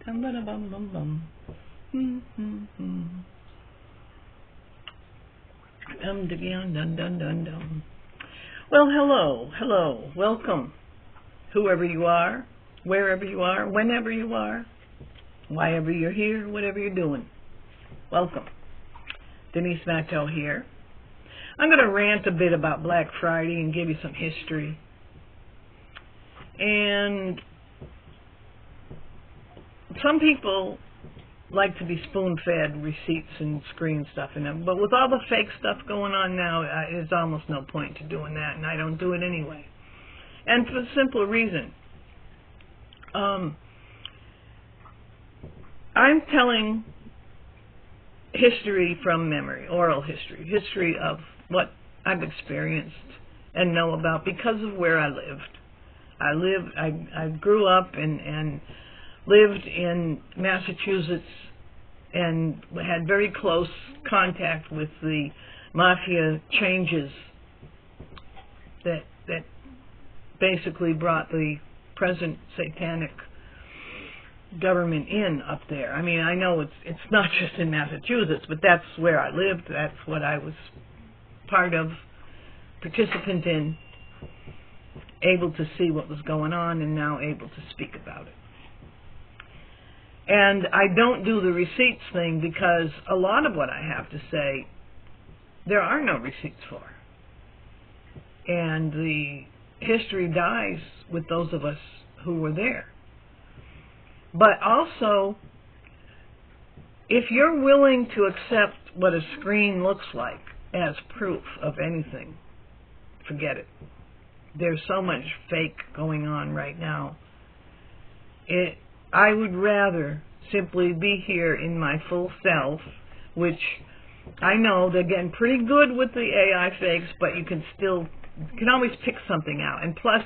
Dum ba bum bum bum. Dum dum dum dum dum dum. Well, hello, welcome, whoever you are, wherever you are, whenever you are, whyever you're here, whatever you're doing. Welcome. Denise Matteau here. I'm going to rant a bit about Black Friday and give you some history. And some people like to be spoon-fed receipts and screen stuff in them, but with all the fake stuff going on now, there's almost no point to doing that, and I don't do it anyway. And for the simple reason, I'm telling history from memory, oral history of what I've experienced and know about because of where I lived. I grew up and lived in Massachusetts and had very close contact with the mafia changes that basically brought the present satanic government in up there. I mean, I know it's not just in Massachusetts, but that's where I lived. That's what I was part of, participant in, able to see what was going on, and now able to speak about it. And I don't do the receipts thing because a lot of what I have to say, there are no receipts for. And the history dies with those of us who were there. But also, if you're willing to accept what a screen looks like as proof of anything, forget it. There's so much fake going on right now. I would rather simply be here in my full self, which I know they're getting pretty good with the AI fakes, but you can always pick something out. And plus,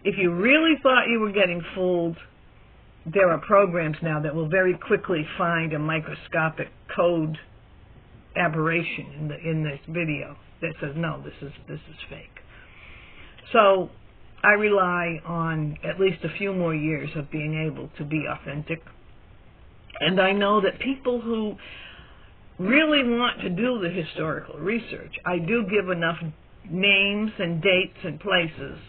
if you really thought you were getting fooled, there are programs now that will very quickly find a microscopic code aberration in this video that says, no, this is fake. So I rely on at least a few more years of being able to be authentic. And I know that people who really want to do the historical research, I do give enough names and dates and places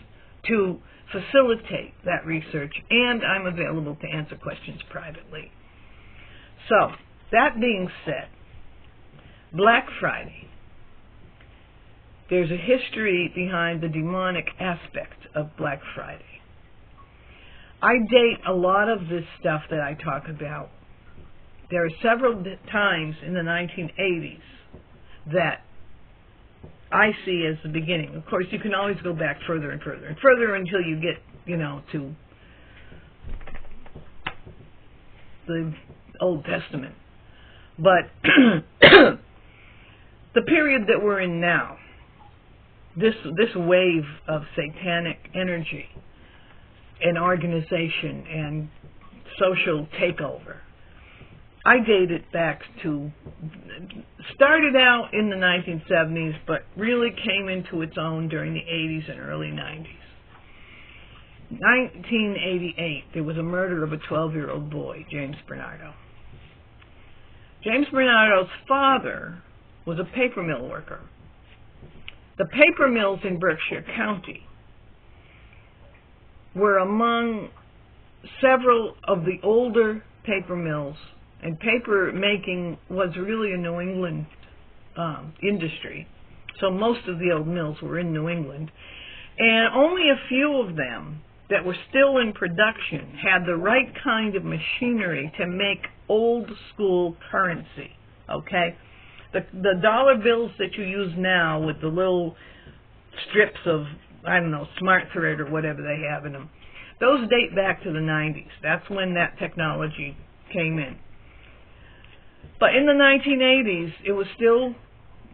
to facilitate that research, and I'm available to answer questions privately. So, that being said, Black Friday, there's a history behind the demonic aspect of Black Friday. I date a lot of this stuff that I talk about. There are several times in the 1980s that I see as the beginning. Of course, you can always go back further and further and further until you get, to the Old Testament. But the period that we're in now, this wave of satanic energy and organization and social takeover, I date it back to, started out in the 1970s, but really came into its own during the 80s and early 90s. 1988, there was a murder of a 12-year-old boy, James Bernardo. James Bernardo's father was a paper mill worker. The paper mills in Berkshire County were among several of the older paper mills, and paper making was really a New England industry. So most of the old mills were in New England. And only a few of them that were still in production had the right kind of machinery to make old school currency. Okay? The dollar bills that you use now with the little strips of, smart thread or whatever they have in them, those date back to the 90s. That's when that technology came in. But in the 1980s, it was still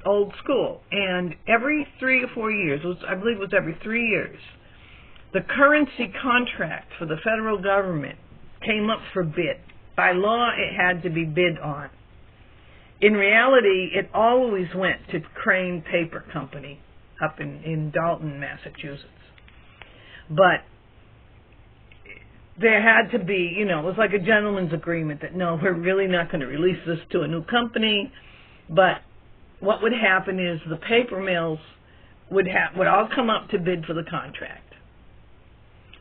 old school. And every 3 or 4 years, I believe it was every 3 years, the currency contract for the federal government came up for bid. By law, it had to be bid on. In reality, it always went to Crane Paper Company up in Dalton, Massachusetts. But there had to be, you know, it was like a gentleman's agreement that, no, we're really not going to release this to a new company. But what would happen is the paper mills would all come up to bid for the contract.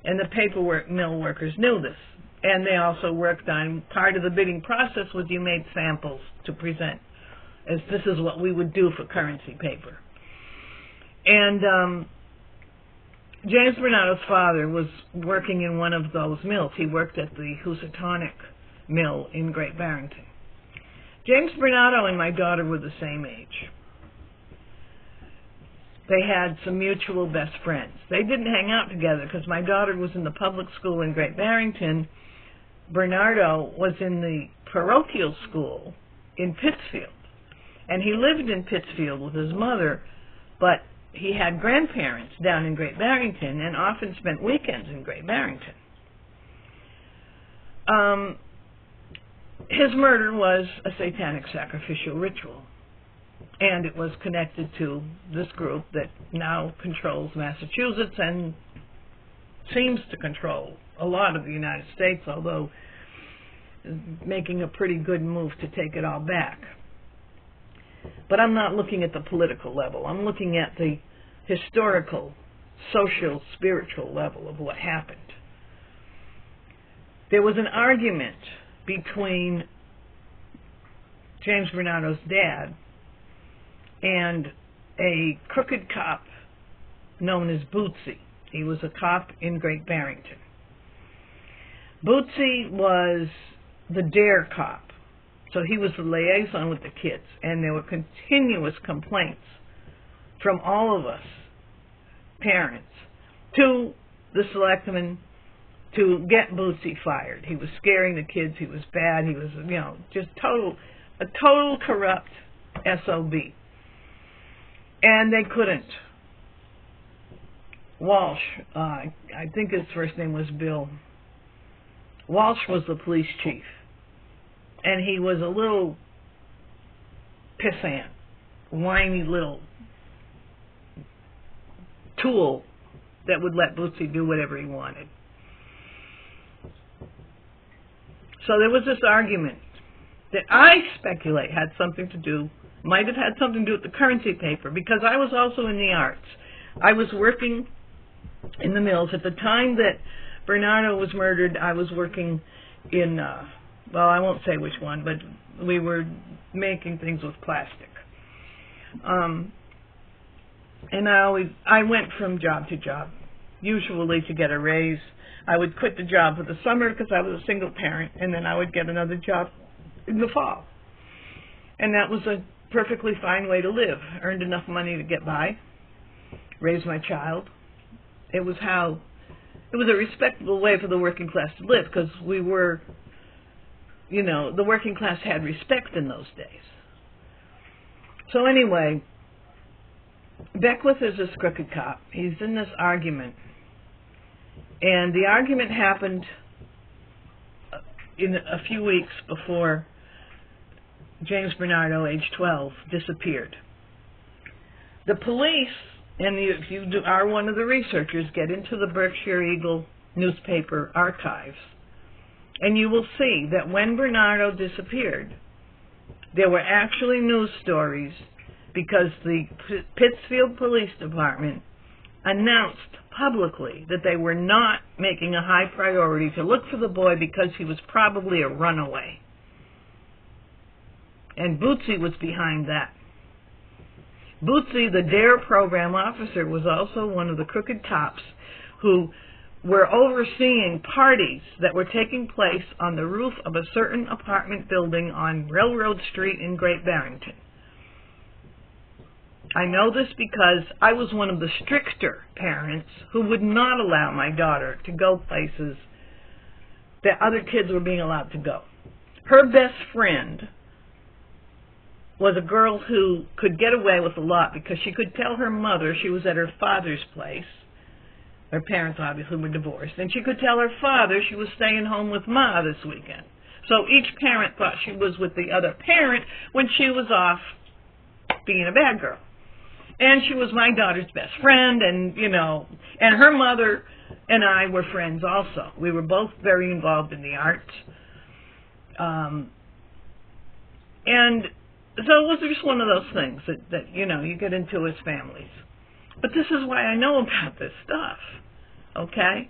And the mill workers knew this. And they also worked on, part of the bidding process was you made samples to present, as this is what we would do for currency paper. And James Bernardo's father was working in one of those mills. He worked at the Housatonic mill in Great Barrington. James Bernardo and my daughter were the same age. They had some mutual best friends. They didn't hang out together because my daughter was in the public school in Great Barrington. Bernardo was in the parochial school in Pittsfield. And he lived in Pittsfield with his mother, but he had grandparents down in Great Barrington and often spent weekends in Great Barrington. His murder was a satanic sacrificial ritual, and it was connected to this group that now controls Massachusetts and seems to control a lot of the United States, although making a pretty good move to take it all back. But I'm not looking at the political level. I'm looking at the historical, social, spiritual level of what happened. There was an argument between James Bernardo's dad and a crooked cop known as Bootsy. He was a cop in Great Barrington. Bootsy was the dare cop. So he was the liaison with the kids, and there were continuous complaints from all of us, parents, to the selectmen to get Bootsy fired. He was scaring the kids. He was bad. He was, you know, just a total corrupt SOB. And they couldn't. Walsh, I think his first name was Bill. Walsh was the police chief. And he was a little pissant, whiny little tool that would let Bootsy do whatever he wanted. So there was this argument that I speculate had something to do, might have had something to do with the currency paper, because I was also in the arts. I was working in the mills. At the time that Bernardo was murdered, I was working in, well, I won't say which one, but we were making things with plastic. And I went from job to job, usually to get a raise. I would quit the job for the summer because I was a single parent, and then I would get another job in the fall. And that was a perfectly fine way to live. Earned enough money to get by, raise my child. It was a respectable way for the working class to live, because we were, you know, the working class had respect in those days. So anyway, Beckwith is this crooked cop. He's in this argument. And the argument happened in a few weeks before James Bernardo, age 12, disappeared. The police, and if you are one of the researchers, get into the Berkshire Eagle newspaper archives, and you will see that when Bernardo disappeared, there were actually news stories because the Pittsfield Police Department announced publicly that they were not making a high priority to look for the boy because he was probably a runaway. And Bootsy was behind that. Bootsy, the DARE program officer, was also one of the crooked cops who were overseeing parties that were taking place on the roof of a certain apartment building on Railroad Street in Great Barrington. I know this because I was one of the stricter parents who would not allow my daughter to go places that other kids were being allowed to go. Her best friend was a girl who could get away with a lot because she could tell her mother she was at her father's place. Her parents obviously were divorced. And she could tell her father she was staying home with Ma this weekend. So each parent thought she was with the other parent when she was off being a bad girl. And she was my daughter's best friend, and, you know, and her mother and I were friends also. We were both very involved in the arts. And so it was just one of those things that you know, you get into as families. But this is why I know about this stuff, okay?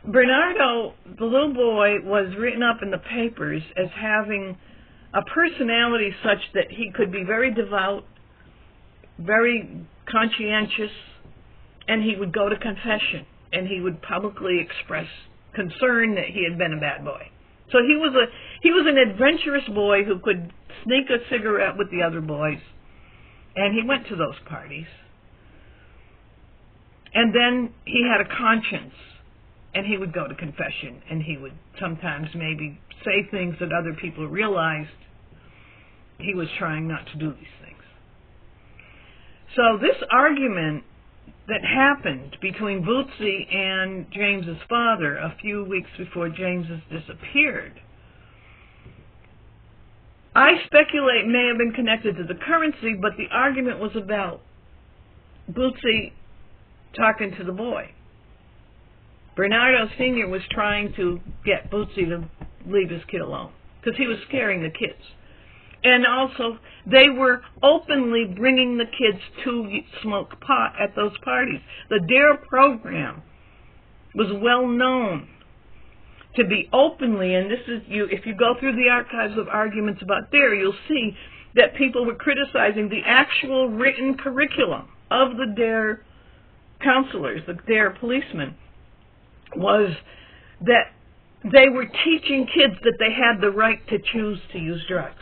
Bernardo, the little boy, was written up in the papers as having a personality such that he could be very devout, very conscientious, and he would go to confession, and he would publicly express concern that he had been a bad boy. So he was an adventurous boy who could sneak a cigarette with the other boys, and he went to those parties. And then he had a conscience, and he would go to confession, and he would sometimes maybe say things that other people realized he was trying not to do these things. So this argument that happened between Bootsy and James's father a few weeks before James's disappeared, I speculate may have been connected to the currency, but the argument was about Bootsy talking to the boy. Bernardo Sr. was trying to get Bootsy to leave his kid alone because he was scaring the kids. And also, they were openly bringing the kids to smoke pot at those parties. The DARE program was well known to be openly, and this is if you go through the archives of arguments about DARE, you'll see that people were criticizing the actual written curriculum of the DARE counselors, the DARE policemen, was that they were teaching kids that they had the right to choose to use drugs.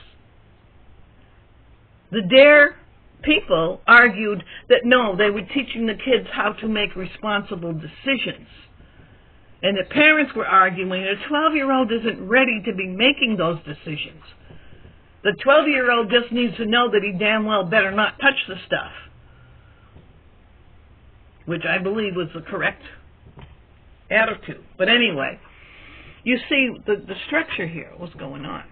The DARE people argued that no, they were teaching the kids how to make responsible decisions. And the parents were arguing that a 12-year-old isn't ready to be making those decisions. The 12-year-old just needs to know that he damn well better not touch the stuff, which I believe was the correct attitude. But anyway, you see the structure here, what's going on.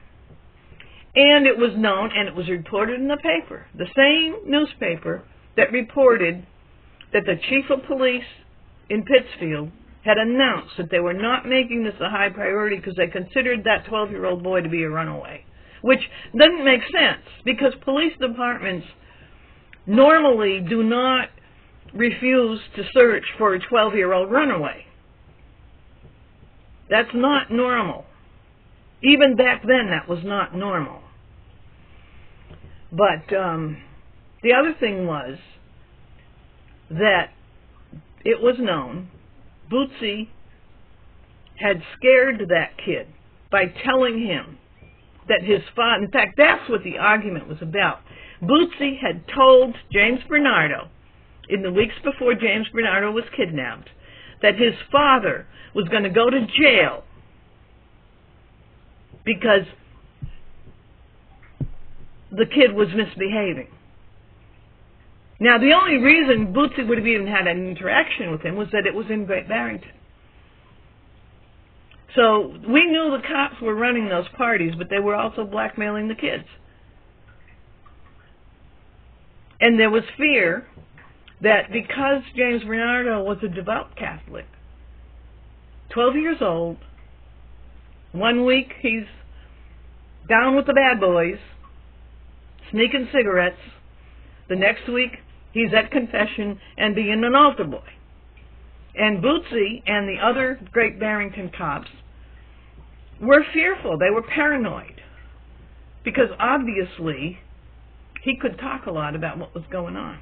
And it was known, and it was reported in the paper, the same newspaper that reported that the chief of police in Pittsfield had announced that they were not making this a high priority because they considered that 12-year-old boy to be a runaway, which doesn't make sense because police departments normally do not refuse to search for a 12-year-old runaway. That's not normal. Even back then, that was not normal. But the other thing was that it was known Bootsy had scared that kid by telling him that his father, in fact, that's what the argument was about. Bootsy had told James Bernardo, in the weeks before James Bernardo was kidnapped, that his father was going to go to jail because the kid was misbehaving. Now, the only reason Bootsy would have even had an interaction with him was that it was in Great Barrington. So we knew the cops were running those parties, but they were also blackmailing the kids. And there was fear that because James Bernardo was a devout Catholic, 12 years old, 1 week he's down with the bad boys, sneaking cigarettes. The next week he's at confession and being an altar boy. And Bootsy and the other Great Barrington cops were fearful. They were paranoid because obviously he could talk a lot about what was going on.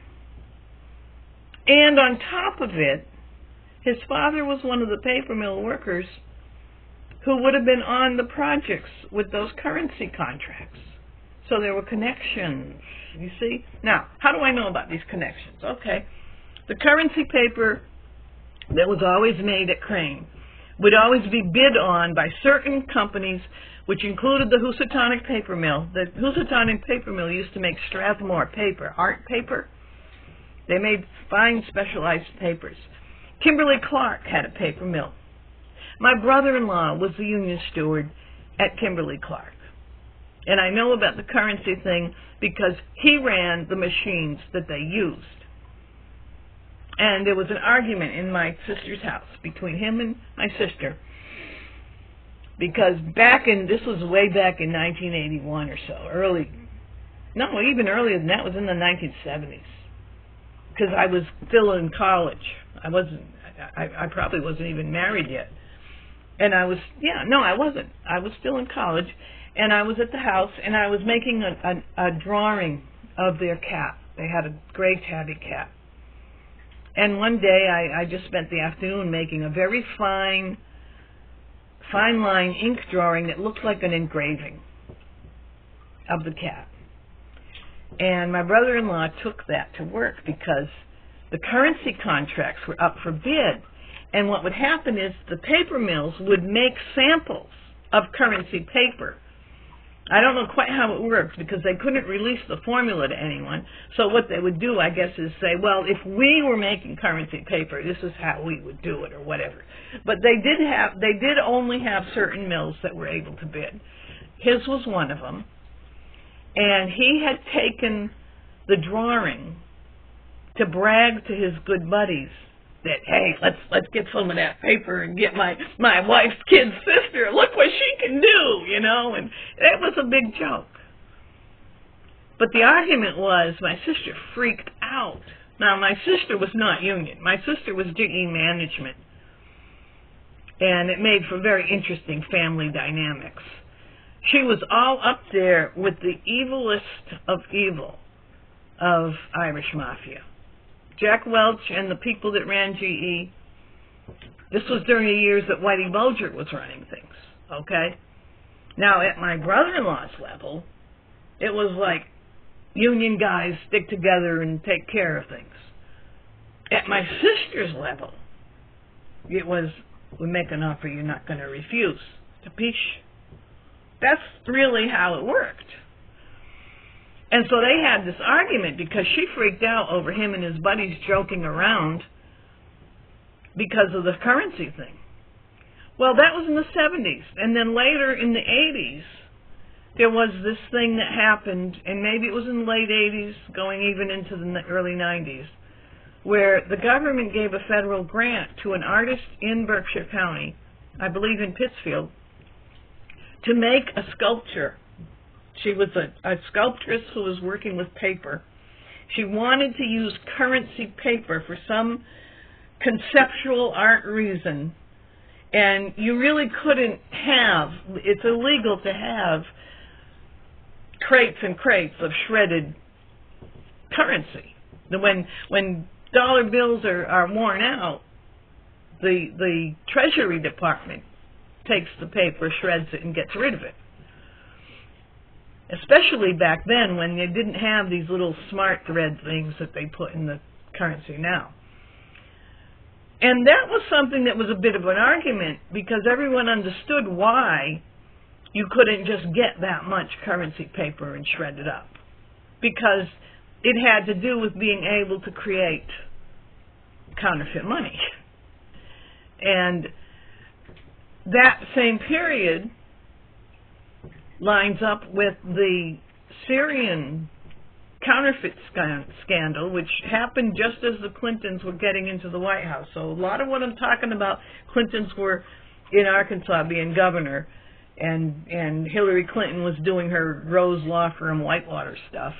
And on top of it, his father was one of the paper mill workers who would have been on the projects with those currency contracts. So there were connections, you see. Now, how do I know about these connections? Okay, the currency paper that was always made at Crane would always be bid on by certain companies, which included the Housatonic Paper Mill. The Housatonic Paper Mill used to make Strathmore paper, art paper. They made fine specialized papers. Kimberly-Clark had a paper mill. My brother-in-law was the union steward at Kimberly-Clark. And I know about the currency thing because he ran the machines that they used. And there was an argument in my sister's house between him and my sister, because this was way back in 1981 or so, even earlier than that, was in the 1970s, because I was still in college. I probably wasn't even married yet. And I wasn't. I was still in college, and I was at the house, and I was making a drawing of their cat. They had a gray tabby cat. And one day I just spent the afternoon making a very fine line ink drawing that looked like an engraving of the cat. And my brother-in-law took that to work because the currency contracts were up for bid. And what would happen is the paper mills would make samples of currency paper. I don't know quite how it works because they couldn't release the formula to anyone. So what they would do, I guess, is say, well, if we were making currency paper, this is how we would do it, or whatever. But they did only have certain mills that were able to bid. His was one of them. And he had taken the drawing to brag to his good buddies that, hey, let's get some of that paper and get my wife's kid's sister. Look what she can do, and that was a big joke. But the argument was my sister freaked out. Now, my sister was not union. My sister was GE management, and it made for very interesting family dynamics. She was all up there with the evilest of evil of Irish Mafia. Jack Welch and the people that ran GE, this was during the years that Whitey Bulger was running things, okay? Now, at my brother-in-law's level, it was like union guys stick together and take care of things. At my sister's level, it was, we make an offer you're not going to refuse. Capiche? That's really how it worked. And so they had this argument because she freaked out over him and his buddies joking around because of the currency thing. Well, that was in the 70s. And then later in the 80s, there was this thing that happened, and maybe it was in the late 80s, going even into the early 90s, where the government gave a federal grant to an artist in Berkshire County, I believe in Pittsfield, to make a sculpture. She was a sculptress who was working with paper. She wanted to use currency paper for some conceptual art reason. And you really couldn't have, it's illegal to have crates and crates of shredded currency. When dollar bills are worn out, the Treasury Department takes the paper, shreds it, and gets rid of it. Especially back then when they didn't have these little smart thread things that they put in the currency now. And that was something that was a bit of an argument because everyone understood why you couldn't just get that much currency paper and shred it up. Because it had to do with being able to create counterfeit money. And that same period lines up with the Syrian counterfeit scandal, which happened just as the Clintons were getting into the White House. So a lot of what I'm talking about, Clintons were in Arkansas being governor, and Hillary Clinton was doing her Rose Law Firm Whitewater stuff.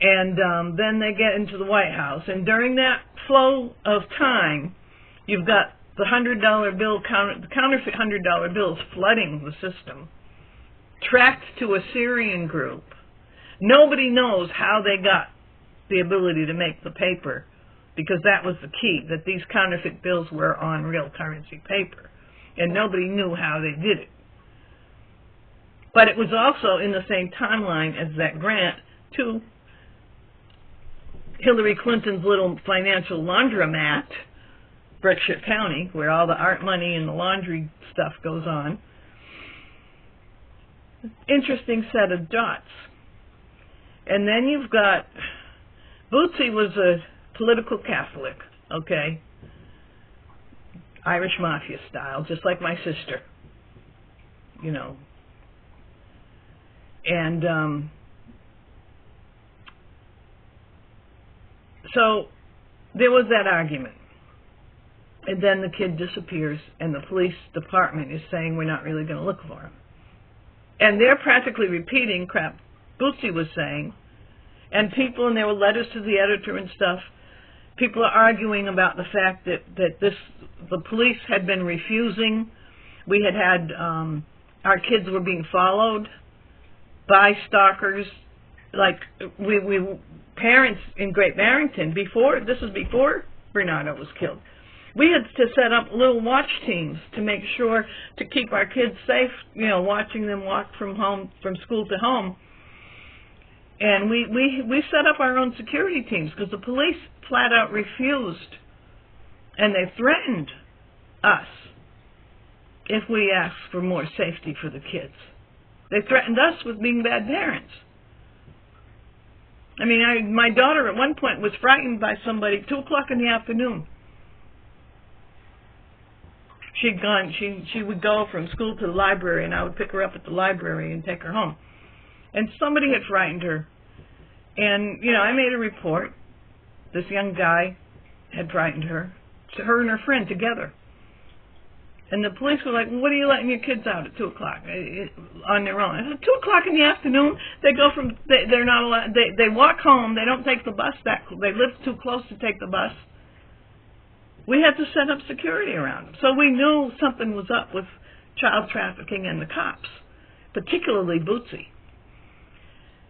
And then they get into the White House. And during that flow of time, you've got the $100 bill, the counterfeit $100 bills flooding the system, tracked to a Syrian group. Nobody knows how they got the ability to make the paper, because that was the key, that these counterfeit bills were on real currency paper. And nobody knew how they did it. But it was also in the same timeline as that grant to Hillary Clinton's little financial laundromat, Berkshire County, where all the art money and the laundry stuff goes on. Interesting set of dots. And then you've got, Bootsy was a political Catholic, okay? Irish Mafia style, just like my sister, you know. And so there was that argument. And then the kid disappears, and the police department is saying we're not really going to look for him. And they're practically repeating crap Bootsy was saying. And people, and there were letters to the editor and stuff, people are arguing about the fact that the police had been refusing. We had our kids were being followed by stalkers. Like, we parents in Great Barrington, this was before Bernardo was killed. We had to set up little watch teams to make sure to keep our kids safe, watching them walk from school to home. And we set up our own security teams because the police flat out refused, and they threatened us if we asked for more safety for the kids. They threatened us with being bad parents. I mean, my daughter at one point was frightened by somebody 2 o'clock in the afternoon. She would go from school to the library, and I would pick her up at the library and take her home. And somebody had frightened her. And, I made a report. This young guy had frightened her and her friend together. And the police were like, well, what are you letting your kids out at 2 o'clock on their own? I said, 2 o'clock in the afternoon, they're not allowed, they walk home, they don't take the bus they live too close to take the bus. We had to set up security around them. So we knew something was up with child trafficking and the cops, particularly Bootsy.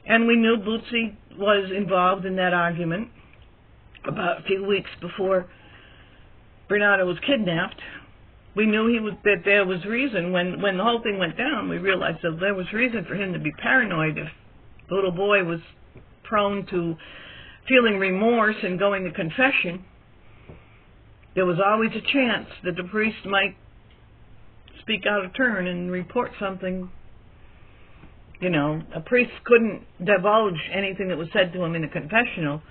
And we knew Bootsy was involved in that argument about a few weeks before Bernardo was kidnapped. We knew that there was reason. When the whole thing went down, we realized that there was reason for him to be paranoid if the little boy was prone to feeling remorse and going to confession. There was always a chance that the priest might speak out of turn and report something. A priest couldn't divulge anything that was said to him in a confessional,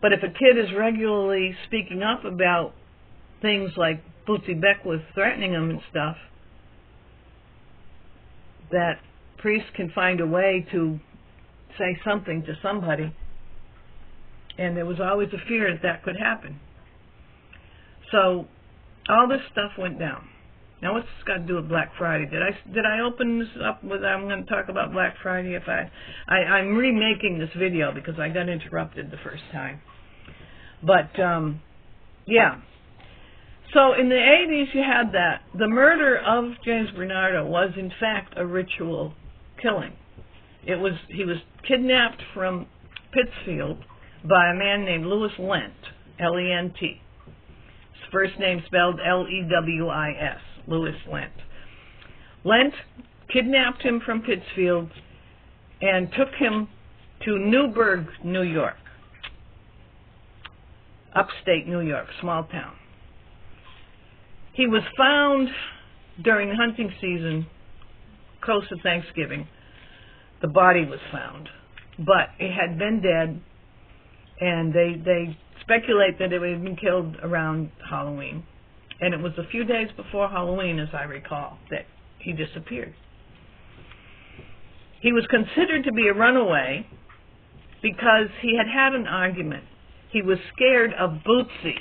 but if a kid is regularly speaking up about things like Bootsy Beck was threatening him and stuff, that priest can find a way to say something to somebody, and there was always a fear that could happen. So all this stuff went down. Now, what's this got to do with Black Friday? Did I open this up with I'm going to talk about Black Friday? I'm remaking this video because I got interrupted the first time. But yeah. So in the 80s, you had that. The murder of James Bernardo was in fact a ritual killing. He was kidnapped from Pittsfield by a man named Louis Lent, L-E-N-T. His first name spelled L-E-W-I-S. Louis Lent. Lent kidnapped him from Pittsfield and took him to Newburgh, New York. Upstate New York, small town. He was found during the hunting season, close to Thanksgiving. The body was found, but it had been dead, and they speculate that it had been killed around Halloween. And it was a few days before Halloween, as I recall, that he disappeared. He was considered to be a runaway because he had had an argument. He was scared of Bootsy,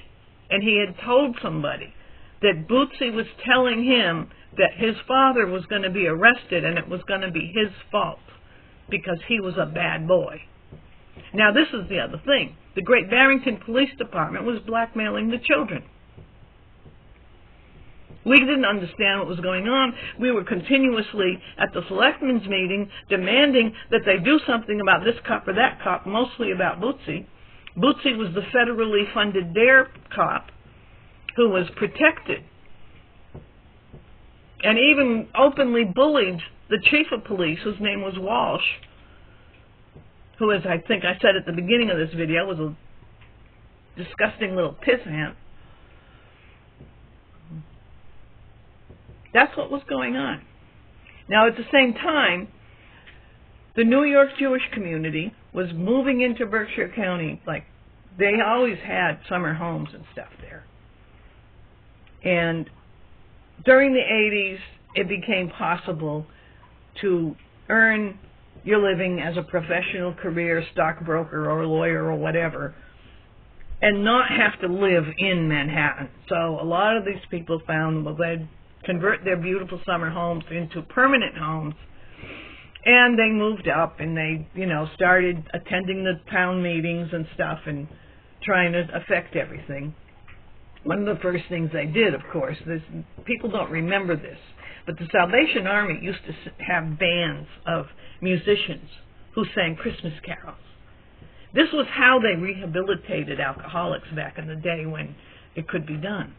and he had told somebody that Bootsy was telling him that his father was going to be arrested and it was going to be his fault because he was a bad boy. Now, this is the other thing. The Great Barrington Police Department was blackmailing the children. We didn't understand what was going on. We were continuously at the selectmen's meeting demanding that they do something about this cop or that cop, mostly about Bootsy. Bootsy was the federally funded DARE cop who was protected and even openly bullied the chief of police, whose name was Walsh, who, as I think I said at the beginning of this video, was a disgusting little pissant. That's what was going on. Now, at the same time, the New York Jewish community was moving into Berkshire County. Like, they always had summer homes and stuff there. And during the 80s, it became possible to earn your living as a professional career, stockbroker or lawyer or whatever, and not have to live in Manhattan. So a lot of these people found, well, they'd convert their beautiful summer homes into permanent homes, and they moved up, and they, started attending the town meetings and stuff and trying to affect everything. One of the first things they did, of course, people don't remember this, but the Salvation Army used to have bands of musicians who sang Christmas carols. This was how they rehabilitated alcoholics back in the day when it could be done.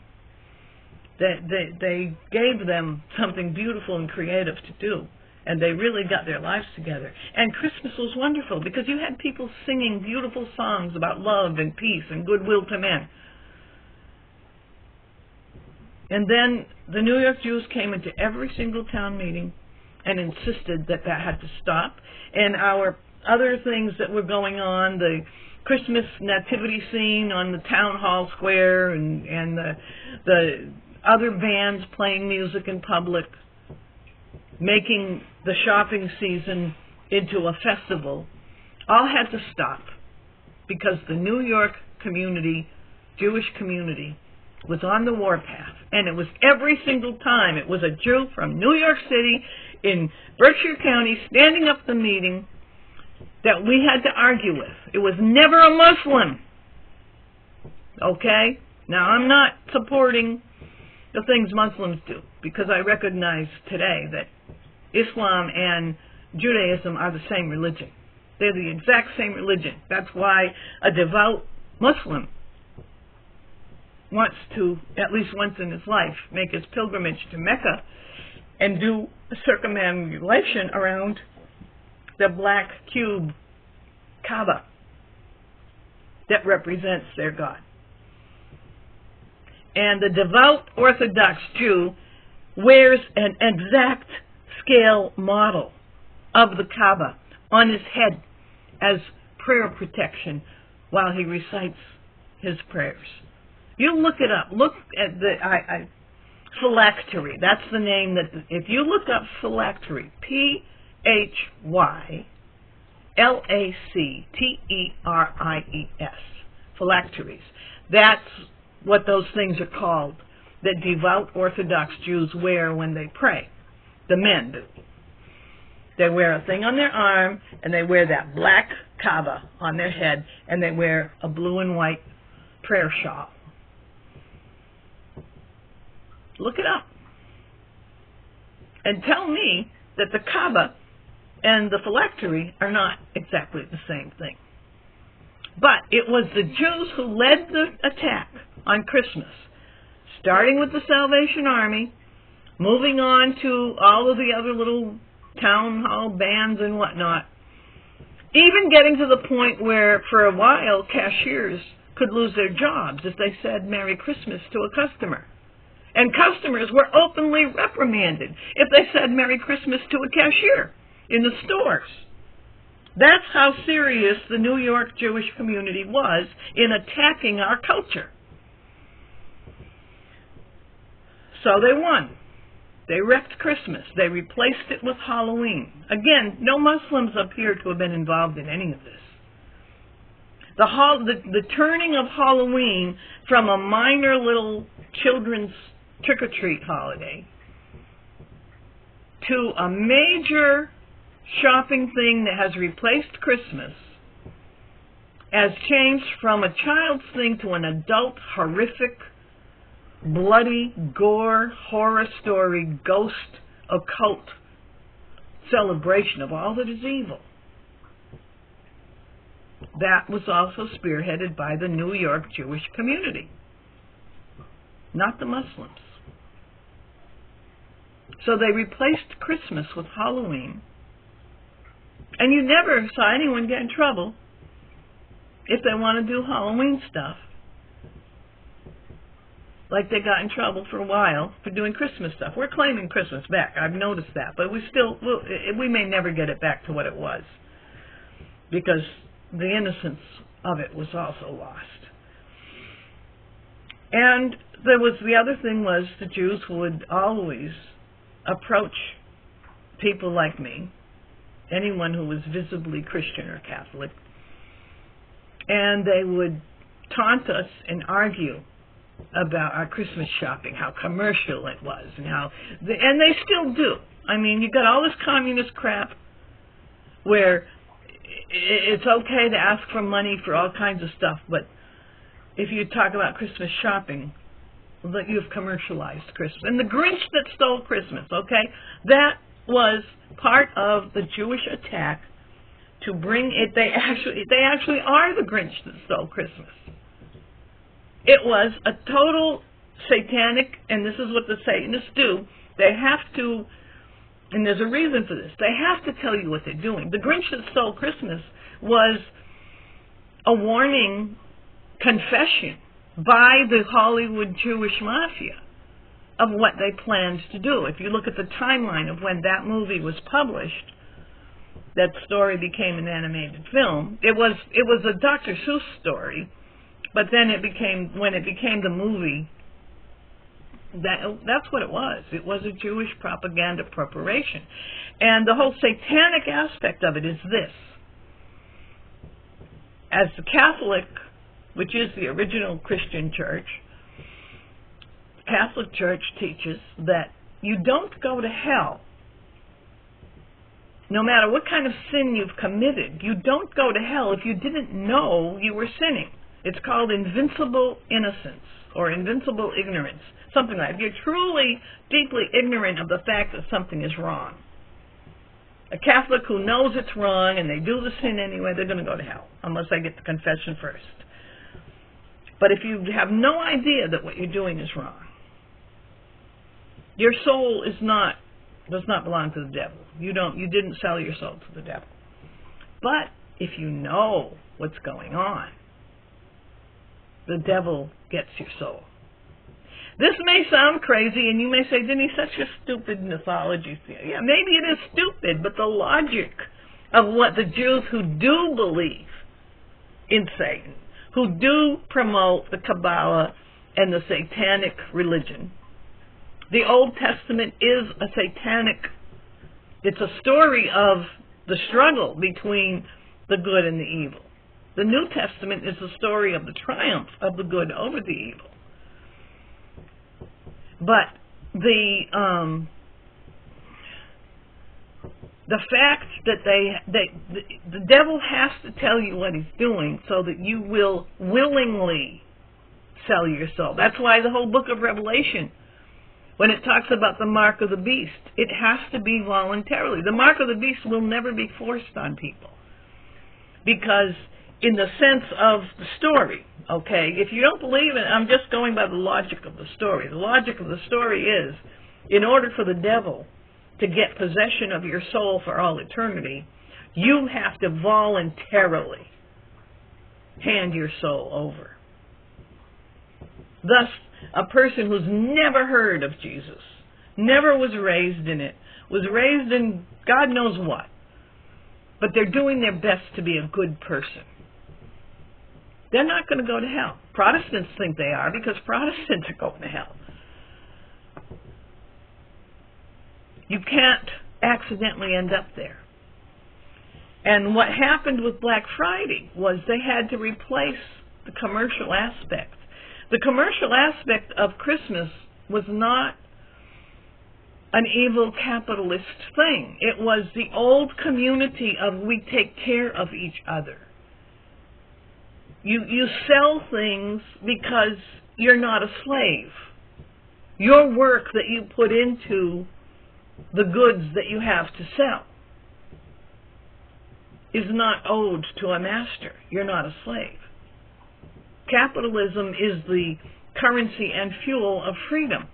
They gave them something beautiful and creative to do, and they really got their lives together. And Christmas was wonderful because you had people singing beautiful songs about love and peace and goodwill to men. And then the New York Jews came into every single town meeting and insisted that had to stop. And our other things that were going on, the Christmas nativity scene on the town hall square, and the other bands playing music in public, making the shopping season into a festival, all had to stop because the New York community, Jewish community, was on the warpath. And it was every single time it was a Jew from New York City in Berkshire County standing up the meeting that we had to argue with. It was never a Muslim. Okay? Now, I'm not supporting the things Muslims do, because I recognize today that Islam and Judaism are the same religion. They're the exact same religion. That's why a devout Muslim wants to, at least once in his life, make his pilgrimage to Mecca and do a circumambulation around the black cube Kaaba that represents their God. And the devout Orthodox Jew wears an exact scale model of the Kaaba on his head as prayer protection while he recites his prayers. You look it up. Look at the phylactery. That's the name that, if you look up phylactery, P-H-Y-L-A-C-T-E-R-I-E-S, phylacteries. That's what those things are called that devout Orthodox Jews wear when they pray. The men do. They wear a thing on their arm, and they wear that black Kaaba on their head, and they wear a blue and white prayer shawl. Look it up. And tell me that the Kaaba and the phylactery are not exactly the same thing. But it was the Jews who led the attack on Christmas, starting with the Salvation Army, moving on to all of the other little town hall bands and whatnot, even getting to the point where, for a while, cashiers could lose their jobs if they said Merry Christmas to a customer. And customers were openly reprimanded if they said Merry Christmas to a cashier in the stores. That's how serious the New York Jewish community was in attacking our culture. So they won. They wrecked Christmas. They replaced it with Halloween. Again, no Muslims appear to have been involved in any of this. The turning of Halloween from a minor little children's trick-or-treat holiday to a major shopping thing that has replaced Christmas has changed from a child's thing to an adult, horrific, bloody, gore, horror story, ghost, occult celebration of all that is evil. That was also spearheaded by the New York Jewish community, not the Muslims. So they replaced Christmas with Halloween, and you never saw anyone get in trouble if they want to do Halloween stuff. Like they got in trouble for a while for doing Christmas stuff. We're claiming Christmas back. I've noticed that. But we may never get it back to what it was, because the innocence of it was also lost. And there was, the other thing was, the Jews would always approach people like me, anyone who was visibly Christian or Catholic, and they would taunt us and argue about our Christmas shopping, how commercial it was, and and they still do. I mean, you got all this communist crap where it's okay to ask for money for all kinds of stuff, but if you talk about Christmas shopping, that you've commercialized Christmas. And the Grinch that stole Christmas, okay, that was part of the Jewish attack to bring it. They actually are the Grinch that stole Christmas. It was a total satanic, and this is what the Satanists do. They have to, and there's a reason for this, they have to tell you what they're doing. The Grinch that stole Christmas was a warning confession by the Hollywood Jewish mafia of what they planned to do. If you look at the timeline of when that movie was published, that story became an animated film. It was a Dr. Seuss story, but then when it became the movie, that's what it was. It was a Jewish propaganda preparation. And the whole satanic aspect of it is this. As the Catholic, which is the original Christian church, the Catholic Church teaches that you don't go to hell. No matter what kind of sin you've committed, you don't go to hell if you didn't know you were sinning. It's called invincible innocence or invincible ignorance, something like that. If you're truly, deeply ignorant of the fact that something is wrong. A Catholic who knows it's wrong and they do the sin anyway, they're going to go to hell, unless they get the confession first. But if you have no idea that what you're doing is wrong, your soul does not belong to the devil. You didn't sell your soul to the devil. But if you know what's going on, the devil gets your soul. This may sound crazy, and you may say, Denise, such a stupid mythology theory. Yeah, maybe it is stupid, but the logic of what the Jews who do believe in Satan, who do promote the Kabbalah and the satanic religion, the Old Testament is a satanic, it's a story of the struggle between the good and the evil. The New Testament is the story of the triumph of the good over the evil. But the fact that the devil has to tell you what he's doing so that you will willingly sell your soul. That's why the whole book of Revelation, when it talks about the mark of the beast, it has to be voluntarily. The mark of the beast will never be forced on people. Because in the sense of the story, okay, if you don't believe it, I'm just going by the logic of the story. The logic of the story is, in order for the devil to get possession of your soul for all eternity, you have to voluntarily hand your soul over. Thus, a person who's never heard of Jesus, never was raised in it, was raised in God knows what, but they're doing their best to be a good person, they're not going to go to hell. Protestants think they are because Protestants are going to hell. You can't accidentally end up there. And what happened with Black Friday was they had to replace the commercial aspect. The commercial aspect of Christmas was not an evil capitalist thing. It was the old community of we take care of each other. You sell things because you're not a slave. Your work that you put into the goods that you have to sell is not owed to a master. You're not a slave. Capitalism is the currency and fuel of freedom.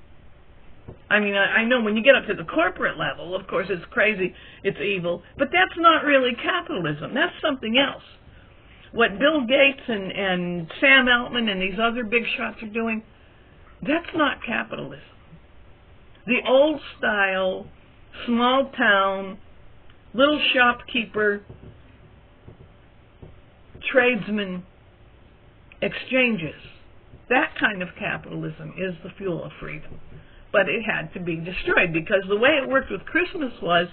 I mean, I know when you get up to the corporate level, of course, it's crazy, it's evil, but that's not really capitalism. That's something else. What Bill Gates and Sam Altman and these other big shots are doing, that's not capitalism. The old style, small town, little shopkeeper, tradesman exchanges, that kind of capitalism is the fuel of freedom. But it had to be destroyed because the way it worked with Christmas was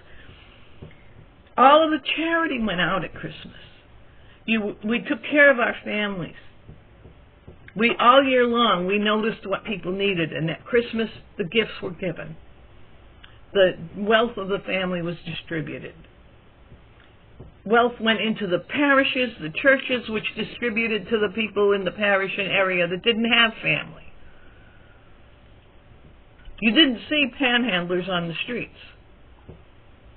all of the charity went out at Christmas. We took care of our families. All year long, we noticed what people needed, and at Christmas, the gifts were given. The wealth of the family was distributed. Wealth went into the parishes, the churches, which distributed to the people in the parish and area that didn't have family. You didn't see panhandlers on the streets,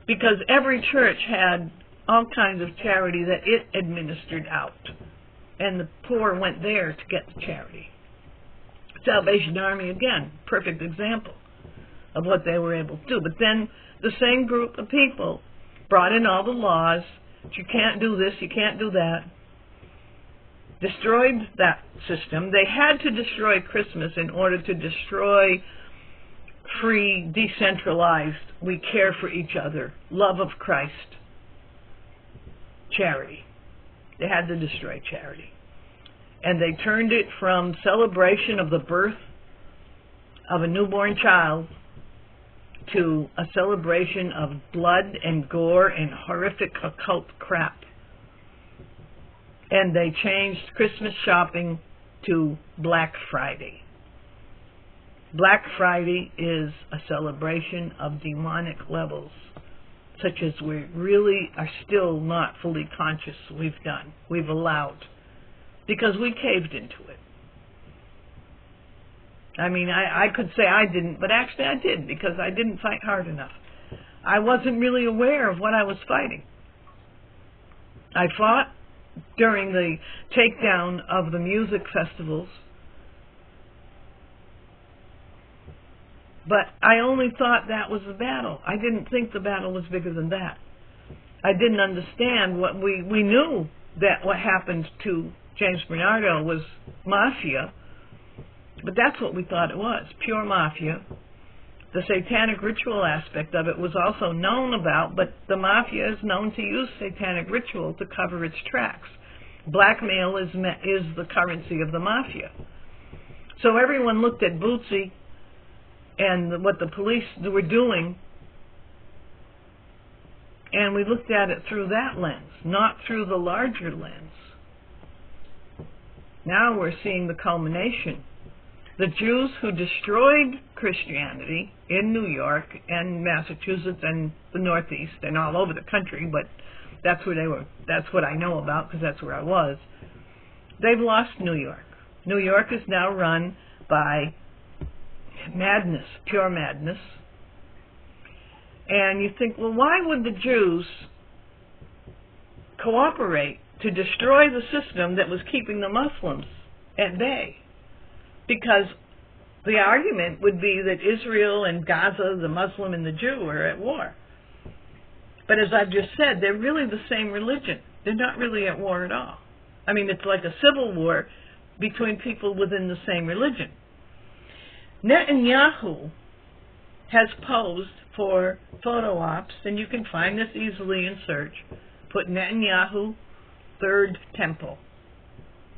because every church had all kinds of charity that it administered out, and the poor went there to get the charity. Salvation Army, again, perfect example of what they were able to do. But then the same group of people brought in all the laws. You can't do this, you can't do that. Destroyed that system. They had to destroy Christmas in order to destroy free, decentralized, we care for each other, love of Christ, charity. They had to destroy charity. And they turned it from celebration of the birth of a newborn child to a celebration of blood and gore and horrific occult crap. And they changed Christmas shopping to Black Friday. Black Friday is a celebration of demonic levels, such as we really are still not fully conscious we've allowed, because we caved into it. I mean, I could say I didn't, but actually I did, because I didn't fight hard enough. I wasn't really aware of what I was fighting. I fought during the takedown of the music festivals, but I only thought that was the battle. I didn't think the battle was bigger than that. I didn't understand what we knew that what happened to James Bernardo was mafia, but that's what we thought it was, pure mafia. The satanic ritual aspect of it was also known about, but the mafia is known to use satanic ritual to cover its tracks. Blackmail is the currency of the mafia. So everyone looked at Bootsy and what the police were doing, and we looked at it through that lens, not through the larger lens. Now we're seeing the culmination. The Jews who destroyed Christianity in New York and Massachusetts and the Northeast and all over the country, but that's where they were. That's what I know about, because that's where I was. They've lost New York. New York is now run by madness, pure madness. And you think, well, why would the Jews cooperate to destroy the system that was keeping the Muslims at bay? Because the argument would be that Israel and Gaza, the Muslim and the Jew, are at war. But as I've just said, they're really the same religion. They're not really at war at all. I mean, it's like a civil war between people within the same religion. Netanyahu has posed for photo ops, and you can find this easily in search. Put Netanyahu Third Temple,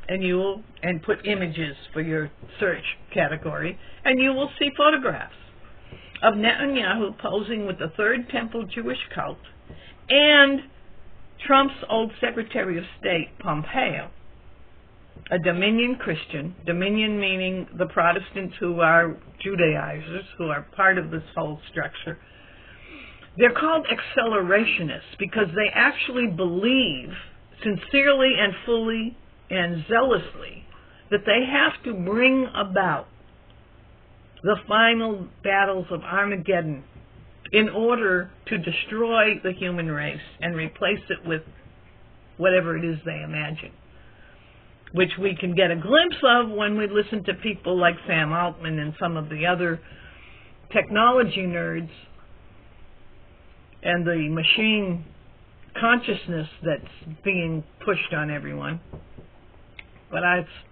and put images for your search category, and you will see photographs of Netanyahu posing with the Third Temple Jewish cult and Trump's old Secretary of State, Pompeo, a Dominion Christian, Dominion meaning the Protestants who are Judaizers, who are part of this whole structure. They're called accelerationists because they actually believe sincerely and fully and zealously that they have to bring about the final battles of Armageddon in order to destroy the human race and replace it with whatever it is they imagine, which we can get a glimpse of when we listen to people like Sam Altman and some of the other technology nerds and the machine consciousness that's being pushed on everyone. But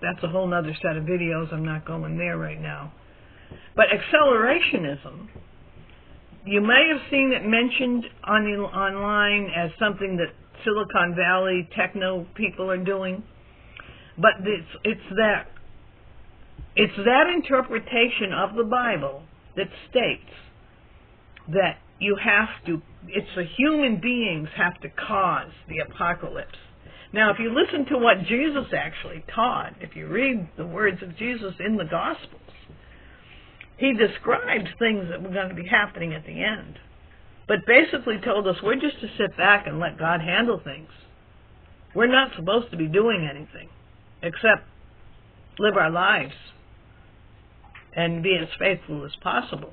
that's a whole other set of videos. I'm not going there right now. But accelerationism, you may have seen it mentioned online as something that Silicon Valley techno people are doing. But it's that interpretation of the Bible that states that the human beings have to cause the apocalypse. Now, if you listen to what Jesus actually taught, if you read the words of Jesus in the Gospels, he described things that were going to be happening at the end, but basically told us we're just to sit back and let God handle things. We're not supposed to be doing anything except live our lives and be as faithful as possible.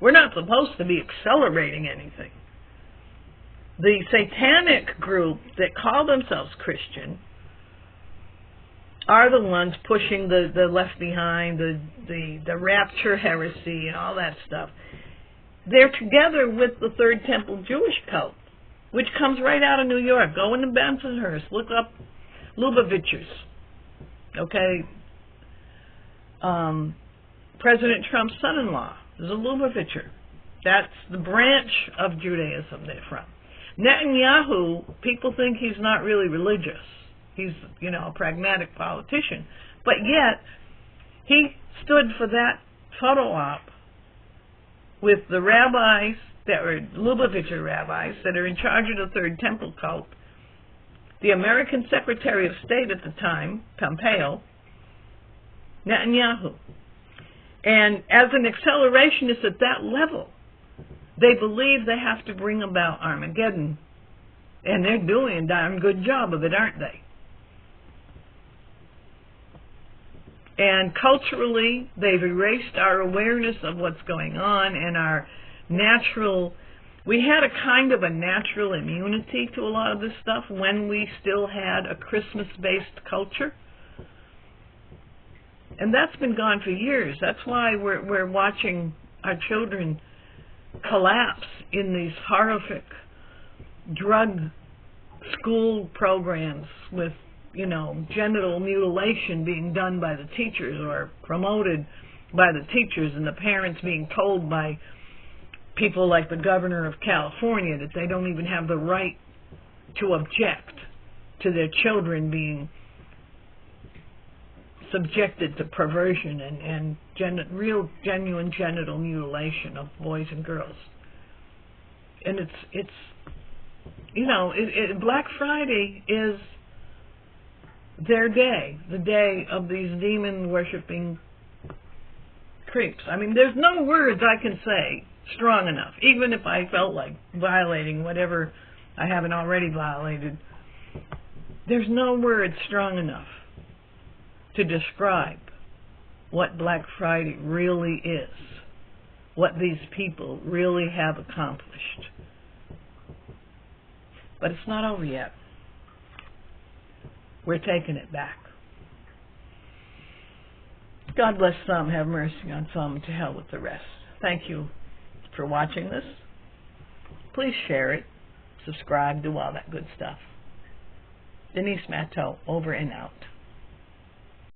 We're not supposed to be accelerating anything. The satanic group that call themselves Christian are the ones pushing the left behind, the rapture heresy and all that stuff. They're together with the Third Temple Jewish cult, which comes right out of New York. Go into Bensonhurst, look up Lubavitchers. Okay? President Trump's son-in-law is a Lubavitcher. That's the branch of Judaism they're from. Netanyahu, people think he's not really religious. He's, a pragmatic politician. But yet, he stood for that photo op with the rabbis that were Lubavitcher rabbis that are in charge of the Third Temple cult, the American Secretary of State at the time, Pompeo, Netanyahu. And as an accelerationist at that level, they believe they have to bring about Armageddon. And they're doing a darn good job of it, aren't they? And culturally, they've erased our awareness of what's going on and our natural... We had a kind of a natural immunity to a lot of this stuff when we still had a Christmas-based culture. And that's been gone for years. That's why we're watching our children collapse in these horrific drug school programs with, genital mutilation being done by the teachers or promoted by the teachers, and the parents being told by people like the governor of California that they don't even have the right to object to their children being subjected to perversion and real genuine genital mutilation of boys and girls. And it's Black Friday is their day, the day of these demon-worshipping creeps. I mean, there's no words I can say strong enough, even if I felt like violating whatever I haven't already violated. There's no words strong enough to describe what Black Friday really is, what these people really have accomplished. But it's not over yet. We're taking it back. God bless some, have mercy on some, to hell with the rest. Thank you for watching this. Please share it, subscribe, do all that good stuff. Denise Matteau, over and out.